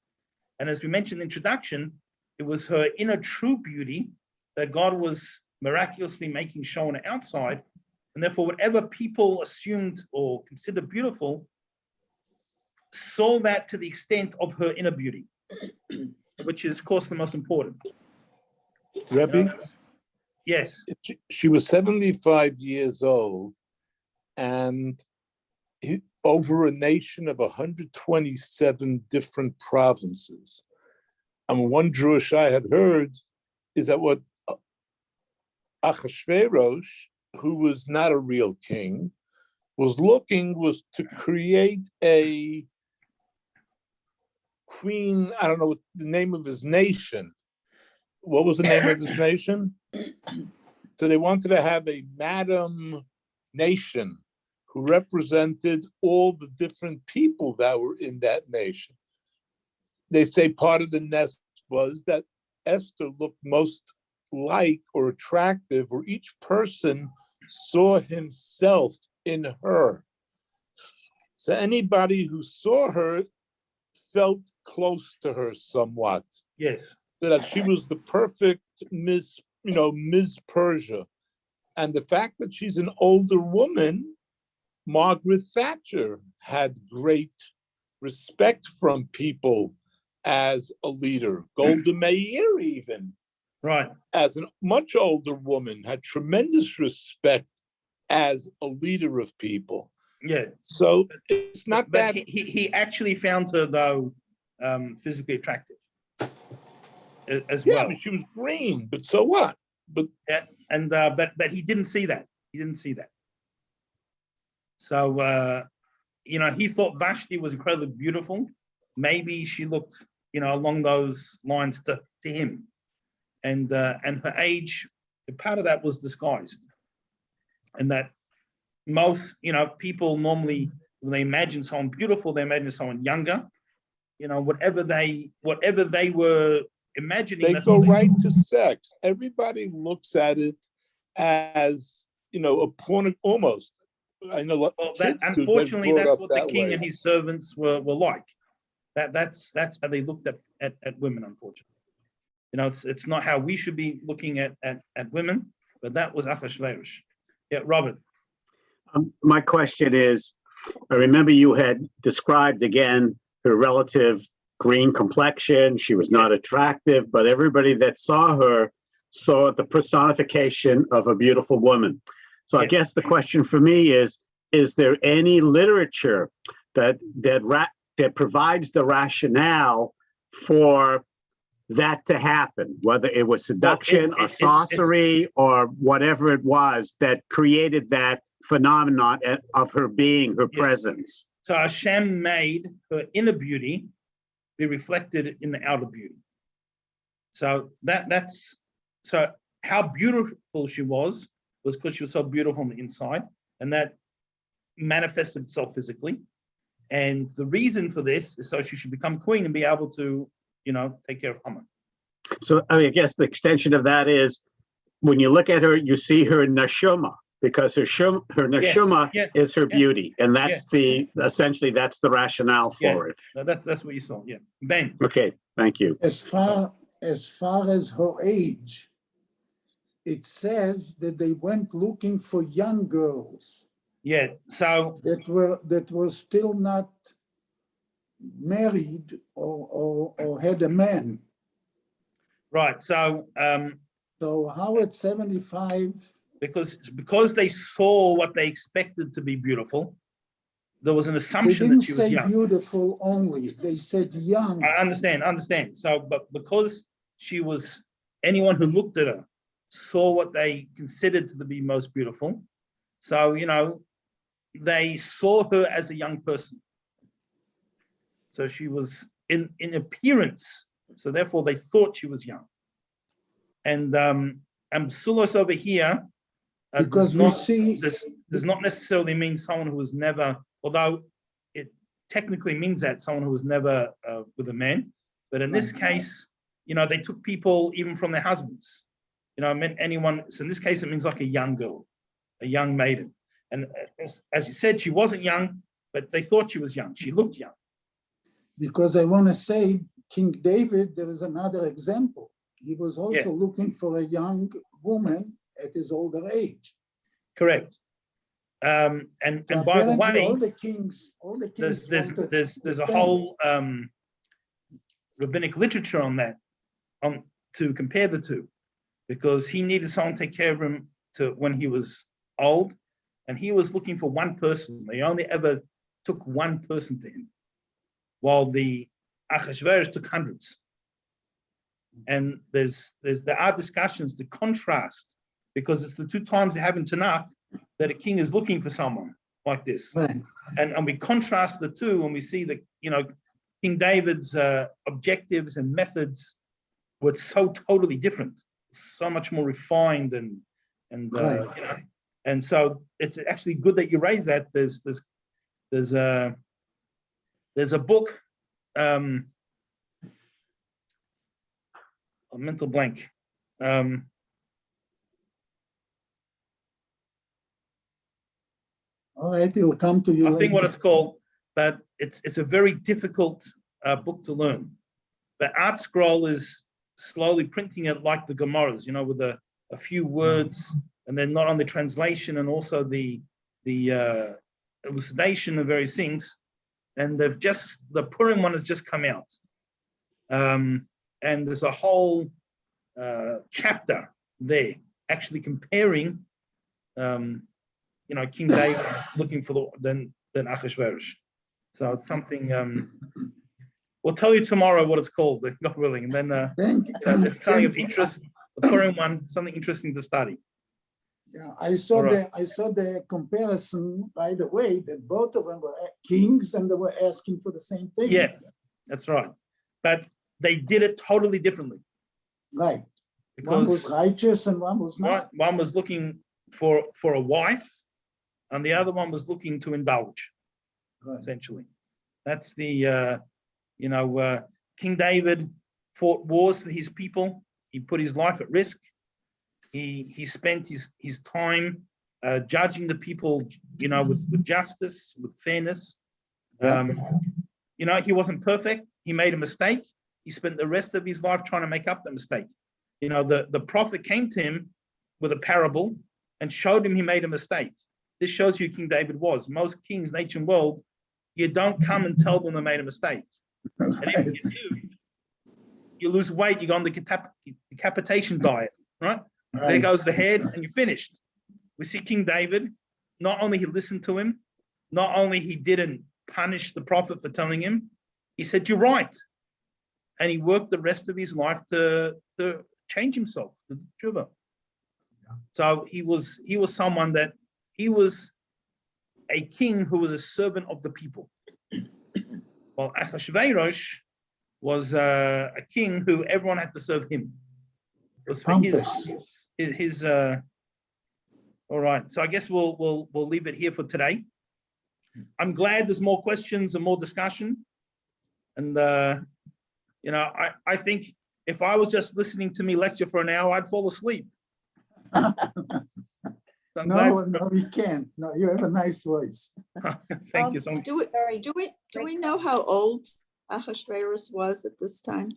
And as we mentioned in the introduction, it was her inner true beauty that God was miraculously making show on the outside. And therefore, whatever people assumed or considered beautiful, saw that to the extent of her inner beauty, which is, of course, the most important. Rebbe, Yes. she was 75 years old, and over a nation of 127 different provinces. And one Jewish I had heard is that what Achashverosh, who was not a real king, was to create a queen. I don't know what the name of his nation. What was the name of his nation? So they wanted to have a madam nation who represented all the different people that were in that nation. They say part of the nest was that Esther looked most like or attractive, or each person saw himself in her. So anybody who saw her felt close to her somewhat. Yes. So that she was the perfect Miss Persia. And the fact that she's an older woman, Margaret Thatcher had great respect from people as a leader. Golda Meir even, Right. as a much older woman, had tremendous respect as a leader of people. Yeah. So it's not but that he actually found her though physically attractive as yeah, well. I mean, she was green, but so what? But yeah, and but he didn't see that. He didn't see that. So he thought Vashti was incredibly beautiful. Maybe she looked, along those lines to him, and her age. Part of that was disguised, and that most people normally when they imagine someone beautiful, they imagine someone younger. Whatever they were imagining, they that's go what right saw. to sex. Everybody looks at it as a porn almost. I know what Well, kids do. unfortunately, They're brought that's up what the that king way. and his servants were like. That's how they looked at women. Unfortunately, it's not how we should be looking at women. But that was Achashverosh. Yeah, Robert. My question is, I remember you had described again her relative green complexion. She was not attractive, but everybody that saw her saw the personification of a beautiful woman. So I guess the question for me is there any literature that provides the rationale for that to happen, whether it was seduction or sorcery or whatever it was that created that phenomenon of her being, her presence? So Hashem made her inner beauty be reflected in the outer beauty. So that's so how beautiful she was because she was so beautiful on the inside, and that manifested itself physically. And the reason for this is so she should become queen and be able to, take care of Haman. So I guess the extension of that is when you look at her, you see her neshama, because her neshama is her beauty, and that's essentially that's the rationale for it. That's what you saw. Yeah, Ben. Okay, thank you. As far as her age, it says that they went looking for young girls. Yeah, so that were still not married or had a man. Right. So so how at 75? Because they saw what they expected to be beautiful, there was an assumption that she was young. They didn't say beautiful only; they said young. I understand. So, but because she was, anyone who looked at her saw what they considered to be most beautiful. So they saw her as a young person. So she was in appearance. So therefore, they thought she was young. And Psulos over here because does not necessarily mean someone who was never, although it technically means that someone who was never with a man. But in this case, they took people even from their husbands. Meant anyone. So in this case, it means like a young girl, a young maiden. And as you said, she wasn't young, but they thought she was young. She looked young. Because I want to say, King David, there is another example. He was also looking for a young woman at his older age. Correct. And by the way, all the kings there's a whole rabbinic literature on that, to compare the two, because he needed someone to take care of him when he was old, and he was looking for one person. They only ever took one person to him, while the Achashverosh took hundreds. And there are discussions to contrast, because it's the two times they have in Tanakh that a king is looking for someone like this. Right. And we contrast the two, and we see that King David's objectives and methods were so totally different, so much more refined, and so it's actually good that you raised that. There's a book, a mental blank. All right, it'll come to you. I think what it's called, but it's a very difficult book to learn. But Art Scroll is slowly printing it like the Gemaras, with a few words, and then not on the translation, and also the elucidation of various things. And the Purim one has just come out, and there's a whole chapter there actually comparing, King David looking for than Achashverosh. So it's something. We'll tell you tomorrow what it's called, but not willing. And then if something of interest, the Purim one, something interesting to study. Yeah, I saw the comparison right away that both of them were kings and they were asking for the same thing. Yeah, that's right. But they did it totally differently. Right. Because one was righteous and one was not. One was looking for a wife, and the other one was looking to indulge, essentially. That's the, King David fought wars for his people. He put his life at risk. He spent his time judging the people, with justice, with fairness. He wasn't perfect. He made a mistake. He spent the rest of his life trying to make up the mistake. The prophet came to him with a parable and showed him he made a mistake. this shows you who King David was. Most kings in the ancient world, you don't come and tell them they made a mistake. And if you do, you lose weight, you go on the decapitation diet, right? There Right. goes the head, and you're finished. We see King David, not only he listened to him, not only he didn't punish the prophet for telling him, he said, you're right. And he worked the rest of his life to change himself, to do tshuva. So he was someone that, he was a king who was a servant of the people. Well, Achashverosh was a king who everyone had to serve him. It was for his all right. So I guess we'll leave it here for today. I'm glad there's more questions and more discussion. And you know, I think if I was just listening to me lecture for an hour, I'd fall asleep. So I'm glad- No, we can't. No, you have a nice voice. Thank you so much. Do we know how old Ahasuerus was at this time?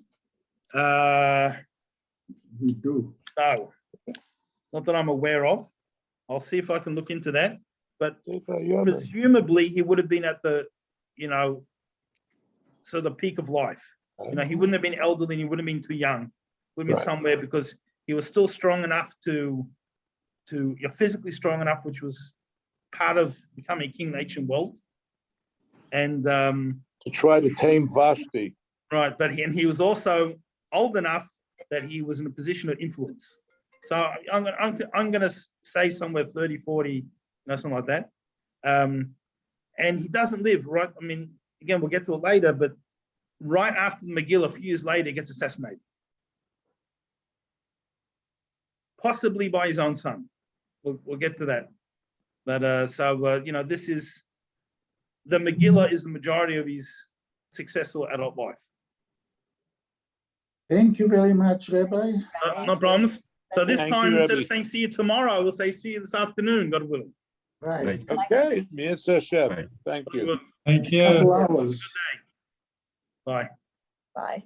We do. No, not that I'm aware of. I'll see if I can look into that. But presumably he would have been at the, you know, so the peak of life. You know, he wouldn't have been elderly and he wouldn't have been too young. Would have been somewhere because he was still strong enough to you're physically strong enough, which was part of becoming a king in the ancient world. And To try to tame Vashti. right, but he was also old enough that he was in a position of influence. So I'm going to say somewhere 30, 40, you know, something like that. And he doesn't live, right? I mean, again, we'll get to it later, but right after the Megillah, a few years later, he gets assassinated. Possibly by his own son. We'll get to that. But you know, this is, the Megillah is the majority of his successful adult life. Thank you very much, Rabbi. No problems. So this Thank time, you, instead Rebbe. of saying see you tomorrow, we'll say see you this afternoon, God willing. Right. Okay, Mi'ez Hashem. Right. Thank God you. willing. Thank you. Couple hours. Bye. Bye.